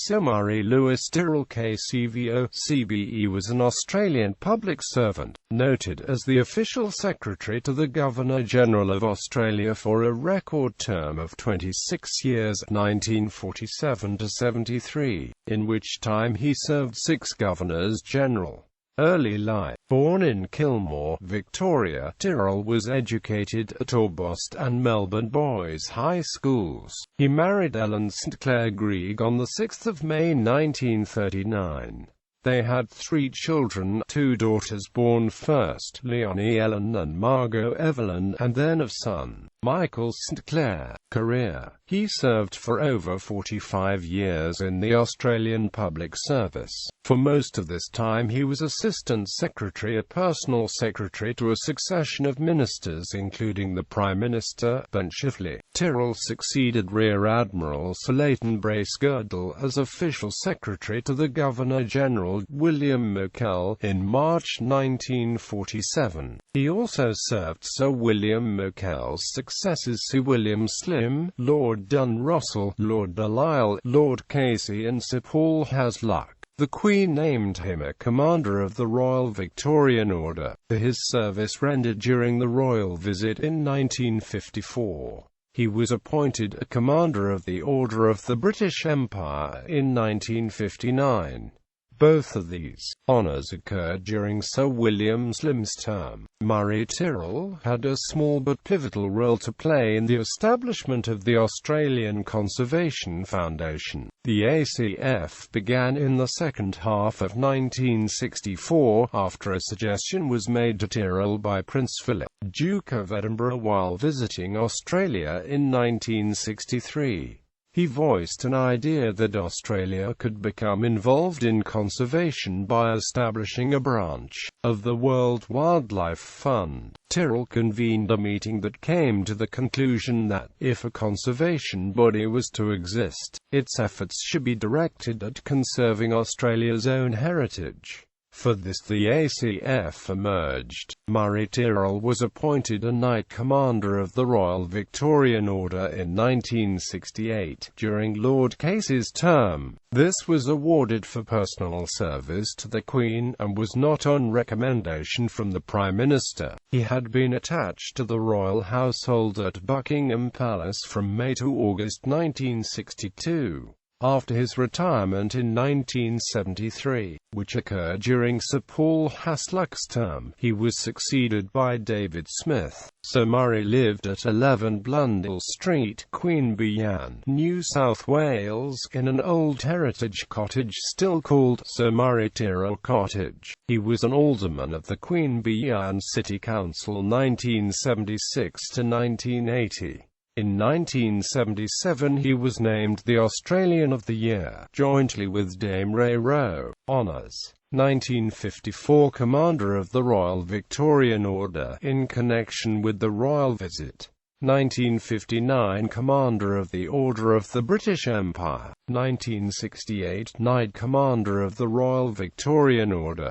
Sir Murray Louis Tyrrell KCVO, CBE was an Australian public servant, noted as the official secretary to the Governor-General of Australia for a record term of 26 years, 1947 to 73, in which time he served 6 Governors-General. Early life. Born in Kilmore, Victoria, Tyrrell was educated at Orbost and Melbourne Boys High Schools. He married Ellen St Clair Greig on 6 May 1939. They had 3 children, 2 daughters born first, Leonie Ellen and Margot Evelyn, and then a son, Michael St Clair. Career. He served for over 45 years in the Australian Public Service. For most of this time he was Assistant Secretary, a personal secretary to a succession of ministers including the Prime Minister, Ben Chifley. Tyrrell succeeded Rear Admiral Sir Leighton Bracegirdle as official secretary to the Governor-General, William McKell, in March 1947. He also served Sir William McKell's successors Sir William Slim, Lord Dun Russell, Lord Delisle, Lord Casey and Sir Paul Hasluck. The Queen named him a Commander of the Royal Victorian Order, for his service rendered during the royal visit in 1954. He was appointed a Commander of the Order of the British Empire in 1959. Both of these honours occurred during Sir William Slim's term. Murray Tyrrell had a small but pivotal role to play in the establishment of the Australian Conservation Foundation. The ACF began in the second half of 1964, after a suggestion was made to Tyrrell by Prince Philip, Duke of Edinburgh while visiting Australia in 1963. He voiced an idea that Australia could become involved in conservation by establishing a branch of the World Wildlife Fund. Tyrrell convened a meeting that came to the conclusion that, if a conservation body was to exist, its efforts should be directed at conserving Australia's own heritage. For this the ACF emerged. Murray Tyrrell was appointed a Knight Commander of the Royal Victorian Order in 1968, during Lord Casey's term. This was awarded for personal service to the Queen, and was not on recommendation from the Prime Minister. He had been attached to the royal household at Buckingham Palace from May to August 1962. After his retirement in 1973, which occurred during Sir Paul Hasluck's term, he was succeeded by David Smith. Sir Murray lived at 11 Blundell Street, Queanbeyan, New South Wales, in an old heritage cottage still called Sir Murray Tyrrell Cottage. He was an alderman of the Queanbeyan City Council 1976 to 1980. In 1977 he was named the Australian of the Year, jointly with Dame Ray Rowe. Honours. 1954 Commander of the Royal Victorian Order, in connection with the royal visit. 1959 Commander of the Order of the British Empire. 1968 Knight Commander of the Royal Victorian Order.